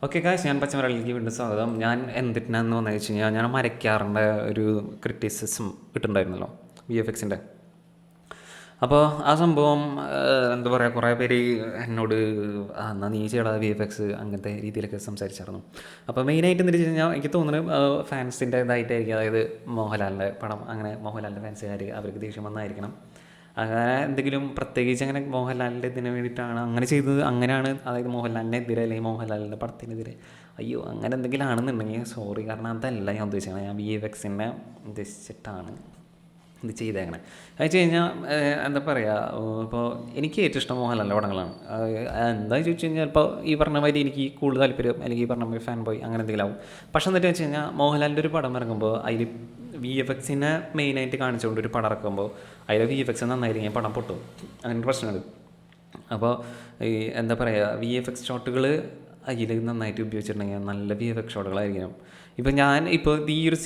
Okay guys, ഞാൻ പച്ചമലയാളിക്ക് വീണ്ടും സ്വാഗതം. ഞാൻ എന്തിനാന്ന് വന്നു വെച്ച് കഴിഞ്ഞാൽ ഞാൻ മരക്കാറിൻ്റെ ഒരു ക്രിറ്റിസിസം ഇട്ടുണ്ടായിരുന്നല്ലോ, VFXൻ്റെ. അപ്പോൾ ആ സംഭവം എന്താ പറയുക, കുറേ പേര് എന്നോട് എന്നാൽ നീ ചെയ്യടാ VFX അങ്ങനത്തെ രീതിയിലൊക്കെ സംസാരിച്ചായിരുന്നു. അപ്പോൾ മെയിനായിട്ട് എന്താ വെച്ച് കഴിഞ്ഞാൽ എനിക്ക് തോന്നുന്നത് ഫാൻസിൻ്റെ ഇതായിട്ടായിരിക്കും. അതായത് മോഹൻലാലിൻ്റെ പടം, അങ്ങനെ മോഹൻലാലിൻ്റെ ഫാൻസുകാർ അവർക്ക് ദേഷ്യം വന്നായിരിക്കണം. അങ്ങനെ എന്തെങ്കിലും പ്രത്യേകിച്ച് അങ്ങനെ മോഹൻലാലിൻ്റെ ഇതിന് വേണ്ടിയിട്ടാണ് അങ്ങനെ ചെയ്തത്, അങ്ങനെയാണ്, അതായത് മോഹൻലാലിനെതിരെ അല്ലെങ്കിൽ മോഹൻലാലിൻ്റെ പടത്തിനെതിരെ അയ്യോ അങ്ങനെ എന്തെങ്കിലും ആണെന്നുണ്ടെങ്കിൽ സോറി. കാരണം അതല്ല ഞാൻ ഉദ്ദേശിക്കുന്നത്. ഞാൻ VFXനെ ഉദ്ദേശിച്ചിട്ടാണ് ഇത് ചെയ്തേക്കണേ. അത് വെച്ച് കഴിഞ്ഞാൽ എന്താ പറയുക, ഇപ്പോൾ എനിക്ക് ഏറ്റവും ഇഷ്ടം മോഹൻലാലിൻ്റെ പടങ്ങളാണ്. എന്താ ചോദിച്ചു കഴിഞ്ഞാൽ ഇപ്പോൾ ഈ പറഞ്ഞ മാതിരി എനിക്ക് കൂടുതൽ താല്പര്യം അല്ലെങ്കിൽ ഈ പറഞ്ഞ മാതിരി ഫാൻ ബോയ് അങ്ങനെ എന്തെങ്കിലും ആവും. പക്ഷെ എന്നിട്ട് വെച്ച് കഴിഞ്ഞാൽ മോഹൻലാലിൻ്റെ ഒരു പടം ഇറങ്ങുമ്പോൾ അതിൽ VFXനെ മെയിനായിട്ട് കാണിച്ചുകൊണ്ട് ഒരു പടം ഇറക്കുമ്പോൾ അതിൽ VFX നന്നായിരിക്കും, പടം പൊട്ടും, അങ്ങനെ പ്രശ്നമുണ്ട്. അപ്പോൾ ഈ എന്താ പറയുക, VFX ഷോട്ടുകൾ അതിൽ നന്നായിട്ട് ഉപയോഗിച്ചിട്ടുണ്ടെങ്കിൽ നല്ല VFX ഷോട്ടുകളായിരിക്കണം. ഇപ്പം ഞാൻ ഇപ്പോൾ ഈ ഒരു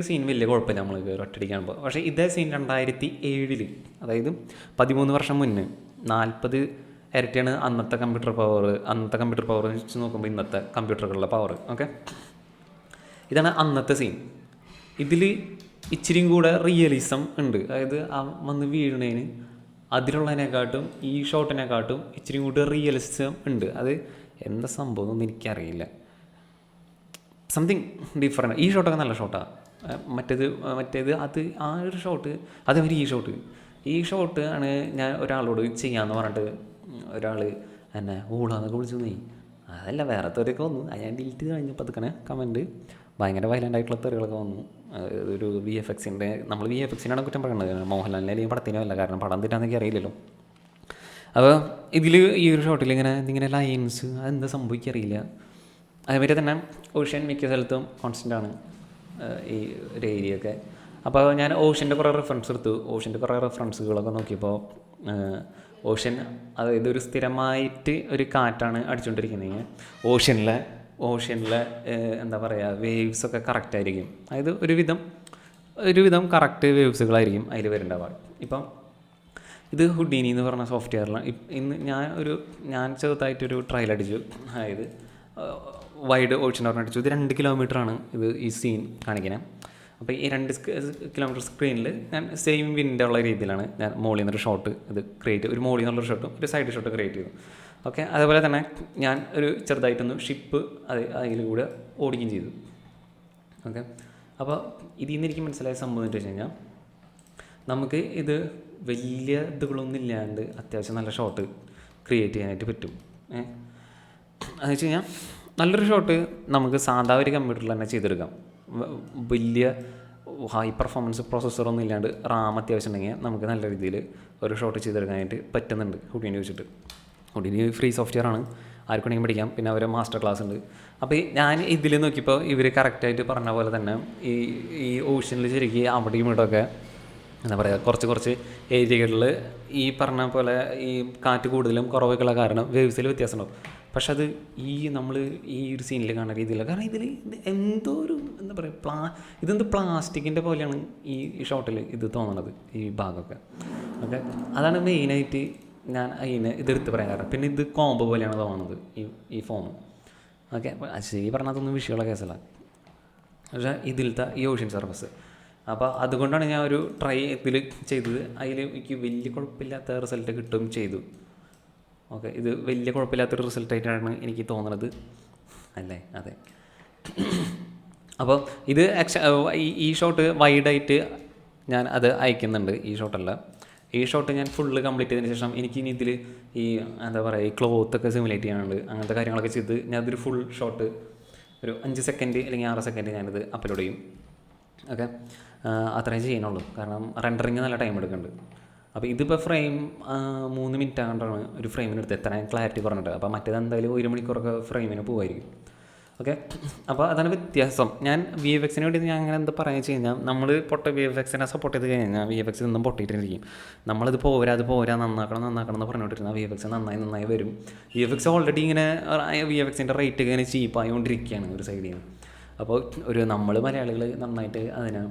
സീൻ വലിയ കുഴപ്പമില്ല നമ്മൾ ഒറ്റടിക്കാണുമ്പോൾ. പക്ഷേ ഇതേ സീൻ 2007 അതായത് 13 വർഷം മുന്നേ 40 ഇരട്ടിയാണ് അന്നത്തെ കമ്പ്യൂട്ടർ പവർ വെച്ച് നോക്കുമ്പോൾ ഇന്നത്തെ കമ്പ്യൂട്ടറുകളുടെ പവർ. ഓക്കെ, ഇതാണ് അന്നത്തെ സീൻ. ഇതിൽ ഇച്ചിരിയും കൂടെ റിയലിസം ഉണ്ട്. അതായത് ആ വന്ന് വീഴുന്നതിന് അതിലുള്ളതിനെക്കാട്ടും ഈ ഷോട്ടിനെക്കാട്ടും ഇച്ചിരി കൂടെ റിയലിസം ഉണ്ട്. അത് എന്താ സംഭവം ഒന്നും എനിക്കറിയില്ല, സംതിങ് ഡിഫറെൻറ്റ്. ഈ ഷോട്ടൊക്കെ നല്ല ഷോട്ടാണ്. മറ്റേത് അത് ആ ഒരു ഷോട്ട്, അതേമാതിരി ഈ ഷോട്ട് ആണ് ഞാൻ ഒരാളോട് ചെയ്യാമെന്ന് പറഞ്ഞിട്ട് ഒരാൾ എന്നെ ഊളാന്നൊക്കെ വിളിച്ചു നീ. അതല്ല വേറെ തെറിയൊക്കെ വന്നു, അത് ഞാൻ ഡിലീറ്റ് കഴിഞ്ഞപ്പോൾ അതൊക്കെ കമൻറ്റ് ഭയങ്കര വയലൻ്റ് ആയിട്ടുള്ള തെറികളൊക്കെ വന്നു. ഒരു VFXൻ്റെ, നമ്മൾ VFXനാണ് കുറ്റം പറയുന്നത്, മോഹൻലാലിനെ അല്ലെങ്കിൽ പടത്തിനോ അല്ല. കാരണം പടം തെറ്റാന്നൊക്കെ അറിയില്ലല്ലോ. അപ്പോൾ ഇതിൽ ഈ ഒരു ഷോട്ടിൽ ഇങ്ങനെ ലൈൻസ് അതെന്താ സംഭവിക്കറിയില്ല. അതേമാതിരി തന്നെ ഓഷ്യൻ മിക്ക സ്ഥലത്തും കോൺസ്റ്റൻ്റ് ആണ് ഈ ഒരു ഏരിയയൊക്കെ. അപ്പോൾ ഞാൻ ഓഷ്യൻ്റെ കുറേ റെഫറൻസ് എടുത്തു. ഓഷ്യൻ്റെ കുറേ റെഫറൻസുകളൊക്കെ നോക്കിയപ്പോൾ ഓഷ്യൻ അതായത് ഒരു സ്ഥിരമായിട്ട് ഒരു കാറ്റാണ് അടിച്ചുകൊണ്ടിരിക്കുന്നത്. ഓഷ്യനിലെ എന്താ പറയുക, വേവ്സൊക്കെ കറക്റ്റായിരിക്കും. അതായത് ഒരുവിധം കറക്റ്റ് വേവ്സുകളായിരിക്കും അതിൽ വരേണ്ടത്. ഇപ്പം ഇത് ഹുഡീനി എന്ന് പറഞ്ഞ സോഫ്റ്റ്വെയറിലാണ് ഇന്ന് ഞാൻ ചെറുതായിട്ടൊരു ട്രയൽ അടിച്ചു. അതായത് വൈഡ് ഓഷ്യൻ അടിച്ചു. ഇത് 2 കിലോമീറ്ററാണ് ഈ സീൻ കാണിക്കുന്നത്. അപ്പോൾ ഈ 2 കിലോമീറ്റർ സ്ക്രീനിൽ ഞാൻ സെയിം വിൻഡ് ഉള്ള രീതിയിലാണ് ഞാൻ മോളിൽ നിന്നൊരു ഷോട്ട് ഒരു മോളിൽ നിന്നുള്ളൊരു ഷോട്ടും ഒരു സൈഡ് ഷോട്ട് ക്രിയേറ്റ് ചെയ്തു. ഓക്കെ, അതേപോലെ തന്നെ ഞാൻ ഒരു ചെറുതായിട്ടൊന്ന് ഷിപ്പ് അതിൽ കൂടെ ഓടിക്കുകയും ചെയ്തു. ഓക്കെ, അപ്പോൾ ഇതിൽ നിന്ന് എനിക്ക് മനസ്സിലായ സംഭവം എന്ന് വെച്ച് കഴിഞ്ഞാൽ നമുക്ക് ഇത് വലിയ ഇതുകളൊന്നും ഇല്ലാണ്ട് അത്യാവശ്യം നല്ല ഷോട്ട് ക്രിയേറ്റ് ചെയ്യാനായിട്ട് പറ്റും. അത് വെച്ച് കഴിഞ്ഞാൽ നല്ലൊരു ഷോട്ട് നമുക്ക് സാധാ ഒരു കമ്പ്യൂട്ടറിൽ തന്നെ ചെയ്തെടുക്കാം. വലിയ ഹൈ പെർഫോമൻസ് പ്രോസസ്സറൊന്നും ഇല്ലാണ്ട് റാം അത്യാവശ്യം ഉണ്ടെങ്കിൽ നമുക്ക് നല്ല രീതിയിൽ ഒരു ഷോട്ട് ചെയ്തെടുക്കാനായിട്ട് പറ്റുന്നുണ്ട് ഹുഡീനി വെച്ചിട്ട്. ഹുഡീനി ഫ്രീ സോഫ്റ്റ്വെയർ ആണ്, ആർക്കുണ്ടെങ്കിൽ പഠിക്കാം. പിന്നെ അവരെ മാസ്റ്റർ ക്ലാസ് ഉണ്ട്. അപ്പോൾ ഞാൻ ഇതിൽ നോക്കിയപ്പോൾ ഇവർ കറക്റ്റായിട്ട് പറഞ്ഞ പോലെ തന്നെ ഈ ഓഷ്യനിൽ ശരിക്കും അവിടെയും ഇവിടെയൊക്കെ എന്താ പറയുക, കുറച്ച് ഏരിയകളിൽ ഈ പറഞ്ഞ പോലെ ഈ കാറ്റ് കൂടുതലും കുറവൊക്കെയുള്ള കാരണം വേവ്സിൽ വ്യത്യാസം ഉണ്ടാവും. പക്ഷെ അത് നമ്മൾ ഈ ഒരു സീനിൽ കാണുന്ന രീതിയില്ല. കാരണം ഇത് എന്തോ ഒരു എന്താ പറയുക, ഇതെന്ത് പ്ലാസ്റ്റിക്കിൻ്റെ പോലെയാണ് ഈ ഷോട്ടിൽ ഇത് തോന്നണത്, ഈ ഭാഗമൊക്കെ. ഓക്കെ, അതാണ് മെയിനായിട്ട് ഞാൻ അതിന് ഇതെടുത്ത് പറയാൻ കാരണം. പിന്നെ ഇത് കോംബോ പോലെയാണ് തോന്നുന്നത് ഈ ഫോം. ഓക്കെ, ശരി പറഞ്ഞാൽ അതൊന്നും വിഷയമുള്ള കേസല്ല. പക്ഷേ ഇതിലത്തെ ഈ ഓഷ്യൻ സർഫസ്, അപ്പോൾ അതുകൊണ്ടാണ് ഞാൻ ഒരു ട്രൈ ഇതിൽ ചെയ്തത്. അതിൽ എനിക്ക് വലിയ കുഴപ്പമില്ലാത്ത റിസൾട്ട് കിട്ടുകയും ചെയ്തു. ഓക്കെ, ഇത് വലിയ കുഴപ്പമില്ലാത്തൊരു റിസൾട്ടായിട്ടാണ് എനിക്ക് തോന്നുന്നത്, അല്ലേ? അതെ. അപ്പോൾ ഇത് ഈ ഷോട്ട് വൈഡായിട്ട് ഞാൻ അത് അയക്കുന്നുണ്ട്. ഈ ഷോട്ട് ഞാൻ ഫുള്ള് കംപ്ലീറ്റ് ചെയ്തതിന് ശേഷം എനിക്ക് ഇനി ഇതിൽ ഈ എന്താ പറയുക, ഈ ക്ലോത്തൊക്കെ സിമുലേറ്റ് ചെയ്യാനുണ്ട്. അങ്ങനത്തെ കാര്യങ്ങളൊക്കെ ചെയ്ത് ഞാനതൊരു ഫുൾ ഷോട്ട് ഒരു 5 സെക്കൻഡ് അല്ലെങ്കിൽ 6 സെക്കൻഡ് ഞാനിത് അപ്ലോഡ് ചെയ്യും. ഓക്കെ, അത്രയും ചെയ്യാനുള്ളൂ. കാരണം റെൻഡറിങ് നല്ല ടൈം എടുക്കുന്നുണ്ട്. അപ്പോൾ ഇതിപ്പോൾ ഫ്രെയിം 3 മിനിറ്റ് ആകൊണ്ടാണ് ഒരു ഫ്രെയിമിനെടുത്ത് എത്രയും ക്ലാരിറ്റി പറഞ്ഞിട്ട്. അപ്പോൾ മറ്റേത് എന്തായാലും 1 മണിക്കൂറൊക്കെ ഫ്രെയിമിന് പോകുമായിരിക്കും. ഓക്കെ, അപ്പോൾ അതാണ് വ്യത്യാസം. ഞാൻ VFXന് വേണ്ടി ഞാൻ അങ്ങനെ എന്താ പറയുക വെച്ച് കഴിഞ്ഞാൽ, നമ്മൾ VFXനെ സപ്പോർട്ട് ചെയ്ത് കഴിഞ്ഞാൽ VFX നിന്നും പൊട്ടിയിട്ടിരിക്കും. നമ്മളിത് പോരാ നന്നാക്കണം എന്ന് പറഞ്ഞുകൊണ്ടിരുന്നാൽ VFX നന്നായി വരും. VFX ഓൾറെഡി ഇങ്ങനെ VFXൻ്റെ റേറ്റ് ഇങ്ങനെ ചീപ്പായിക്കൊണ്ടിരിക്കുകയാണ് ഒരു സൈഡിൽ നിന്ന്. അപ്പോൾ നമ്മൾ മലയാളികൾ നന്നായിട്ട് അതിനെ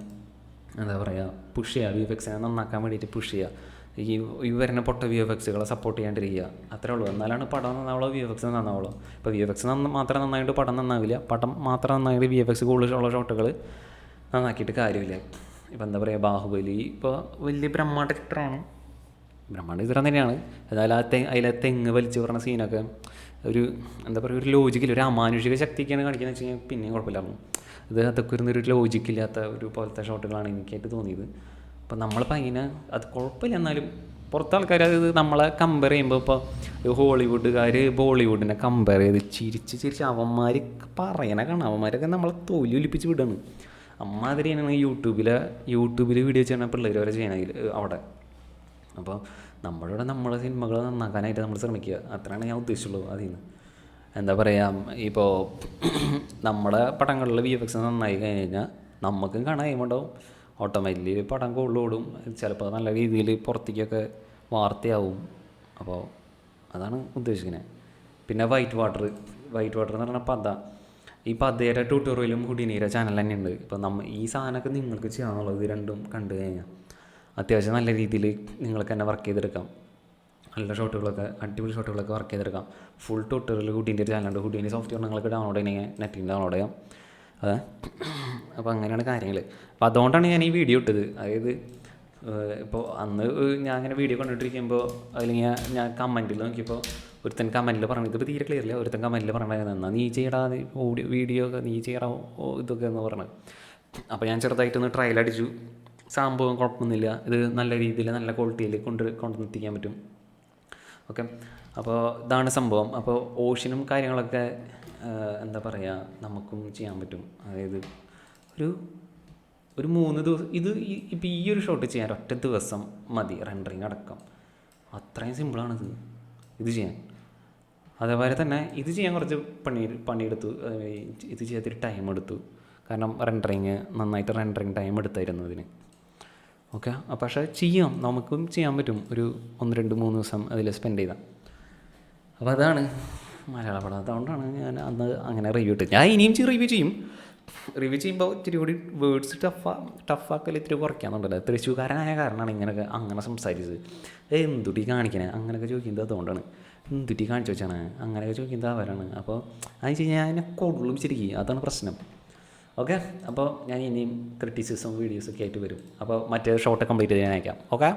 എന്താ പറയുക പുഷ് ചെയ്യുക, VFXനെ നന്നാക്കാൻ വേണ്ടിയിട്ട് പുഷ് ചെയ്യുക. ഈ വരുന്ന പൊട്ട VFXകളെ സപ്പോർട്ട് ചെയ്യാണ്ടിരിക്കുക, അത്രേ ഉള്ളൂ. എന്നാലാണ് പടം നന്നാവുള്ളൂ, VFX നന്നാവുള്ളൂ. ഇപ്പോൾ VFX മാത്രം നന്നായിട്ട് പടം നന്നാവില്ല, പടം മാത്രം നന്നായിട്ട് VFX കൂടുതലുള്ള ഷോട്ടുകൾ നന്നാക്കിയിട്ട് കാര്യമില്ല. ഇപ്പോൾ എന്താ പറയുക, ബാഹുബലി ഇപ്പോൾ വലിയ ബ്രഹ്മാണ്ഡ ചിത്രമാണ്, ബ്രഹ്മാണ്ഡ ചിത്രം തന്നെയാണ്. എന്നാലും അതിലെ തെങ്ങ് വലിച്ചു പറഞ്ഞ സീനൊക്കെ ഒരു എന്താ പറയുക, ഒരു ലോജിക്കില്ല, ഒരു അമാനുഷിക ശക്തിക്കാണ് കാണിക്കുന്നത് വെച്ച് കഴിഞ്ഞാൽ പിന്നെയും കുഴപ്പമില്ലായിരുന്നു. അതൊക്കെ ഒരു ലോജിക്കില്ലാത്ത ഒരു പോലത്തെ ഷോട്ടുകളാണ് എനിക്കായിട്ട് തോന്നിയത്. അപ്പോൾ നമ്മളിപ്പോൾ അതിനെ അത് കുഴപ്പമില്ല, എന്നാലും പുറത്തെ ആൾക്കാർ അത് നമ്മളെ കമ്പയർ ചെയ്യുമ്പോൾ ഇപ്പോൾ ഹോളിവുഡുകാർ ബോളിവുഡിനെ കമ്പയർ ചെയ്ത് ചിരിച്ച് അവന്മാർ പറയണ കാണാം, അവന്മാരൊക്കെ നമ്മളെ തൊലി ഒലിപ്പിച്ച് വിടുകയാണ്. അമ്മാതിരിയാണ് യൂട്യൂബിൽ വീഡിയോ ചെയ്യണ പിള്ളേർ വരെ ചെയ്യണമെങ്കിൽ അവിടെ. അപ്പോൾ നമ്മളിവിടെ നമ്മളെ സിനിമകൾ നന്നാക്കാനായിട്ട് നമ്മൾ ശ്രമിക്കുക, അത്രയാണ് ഞാൻ ഉദ്ദേശിച്ചുള്ളൂ. അതിൽ നിന്ന് എന്താ പറയുക, ഇപ്പോൾ നമ്മുടെ പടങ്ങളിൽ VFX നന്നായി കഴിഞ്ഞ് കഴിഞ്ഞാൽ നമുക്കും കാണാൻ കഴിയുമ്പോണ്ടാവും, ഓട്ടോമാറ്റിക്കലി പടം കൂടുതലോടും, ചിലപ്പോൾ നല്ല രീതിയിൽ പുറത്തേക്കൊക്കെ വാർത്തയാവും. അപ്പോൾ അതാണ് ഉദ്ദേശിക്കുന്നത്. പിന്നെ വൈറ്റ് വാട്ടർ എന്ന് പറഞ്ഞാൽ ഈ പതയുടെ ട്യൂട്ടോറിയലും ഹുഡിനീരെ ചാനൽ തന്നെ ഉണ്ട്. ഇപ്പോൾ ഈ സാധനമൊക്കെ നിങ്ങൾക്ക് ചെയ്യാനുള്ളത് ഇത് രണ്ടും കണ്ടു കഴിഞ്ഞാൽ അത്യാവശ്യം നല്ല രീതിയിൽ നിങ്ങൾക്ക് തന്നെ വർക്ക് ചെയ്തെടുക്കാം. നല്ല ഷോട്ടുകളൊക്കെ, അടിപൊളി ഷോട്ടുകളൊക്കെ വർക്ക് ചെയ്തെടുക്കാം. ഫുൾ ട്യൂട്ടോറിയൽ ഹുഡിൻ്റെ ചാനലുണ്ട്, ഹുഡിൻ്റെ സോഫ്റ്റ്വെയർ നിങ്ങൾക്ക് ഡൗൺലോഡ് ചെയ്യണമെങ്കിൽ നെറ്റിൽ ഡൗൺലോഡ് ചെയ്യാം. അപ്പോൾ അങ്ങനെയാണ് കാര്യങ്ങൾ. അപ്പോൾ അതുകൊണ്ടാണ് ഞാൻ ഈ വീഡിയോ ഇട്ടത്. അതായത് ഇപ്പോൾ അന്ന് ഞാൻ അങ്ങനെ വീഡിയോ കണ്ടിട്ടിരിക്കുമ്പോൾ അല്ലെങ്കിൽ ഞാൻ കമൻറ്റിൽ നോക്കിയപ്പോൾ ഒരുത്തൻ കമൻറ്റിൽ പറഞ്ഞു, ഇതിപ്പോൾ തീരെ ക്ലിയർ ഇല്ല, ഒരുത്തൻ കമൻറ്റിൽ പറഞ്ഞത് എന്നാൽ നീ ചെയ്യടാ വീഡിയോ ഒക്കെ നീ ചെയ്യടാ ഇതൊക്കെ എന്ന് പറഞ്ഞത്. അപ്പോൾ ഞാൻ ചെറുതായിട്ടൊന്ന് ട്രയൽ അടിച്ചു, സംഭവം കുഴപ്പമൊന്നുമില്ല, ഇത് നല്ല രീതിയിൽ നല്ല ക്വാളിറ്റിയിൽ കൊണ്ടുവന്നെത്തിക്കാൻ പറ്റും. ഓക്കെ, അപ്പോൾ ഇതാണ് സംഭവം. അപ്പോൾ ഓഷനും കാര്യങ്ങളൊക്കെ എന്താ പറയുക, നമുക്കും ചെയ്യാൻ പറ്റും. അതായത് ഒരു 3 ദിവസം ഇപ്പോൾ ഈ ഒരു ഷോട്ട് ചെയ്യാൻ ഒറ്റ ദിവസം മതി, റെൻഡറിങ് അടക്കം. അത്രയും സിമ്പിളാണിത് ഇത് ചെയ്യാൻ. അതേപോലെ തന്നെ ഇത് ചെയ്യാൻ കുറച്ച് പണിയെടുത്തു, ഇത് ചെയ്യാത്തൊരു ടൈം എടുത്തു. കാരണം നന്നായിട്ട് റെൻഡറിങ് ടൈം എടുത്തായിരുന്നു ഇതിന്. ഓക്കെ, പക്ഷേ നമുക്കും ചെയ്യാൻ പറ്റും, ഒരു 1, 2, 3 ദിവസം അതിൽ സ്പെൻഡ് ചെയ്താൽ. അപ്പോൾ അതാണ് മലയാള പടം. അതുകൊണ്ടാണ് ഞാൻ അന്ന് അങ്ങനെ റിവ്യൂ ഇട്ടത്. ഞാൻ ഇനിയും റിവ്യൂ ചെയ്യുമ്പോൾ ഇത്തിരി കൂടി വേർഡ്സ് ടഫാക്കൽ ഇത്തിരി കുറയ്ക്കാന്നുണ്ടല്ലോ. തൃശ്ശൂക്കാരനായ കാരണമാണ് ഇങ്ങനെയൊക്കെ അങ്ങനെ സംസാരിച്ചത്. എന്തുട്ടി കാണിക്കണേ അങ്ങനെയൊക്കെ ചോദിക്കുന്നത് അതുകൊണ്ടാണ്. എന്തുട്ടി കാണിച്ചു വെച്ചാണ് അങ്ങനെയൊക്കെ ചോദിക്കുന്നത് അവരാണ്. അപ്പോൾ അത് വെച്ച് കഴിഞ്ഞാൽ അതിനെ കൊള്ളും ശരിക്കും, അതാണ് പ്രശ്നം. ഓക്കെ, അപ്പോൾ ഞാൻ ഇനിയും ക്രിറ്റിസിസം വീഡിയോസൊക്കെ ആയിട്ട് വരും. അപ്പോൾ മറ്റേ ഷോട്ട് കംപ്ലീറ്റ് ചെയ്യാൻ അയക്കാം. ഓക്കെ.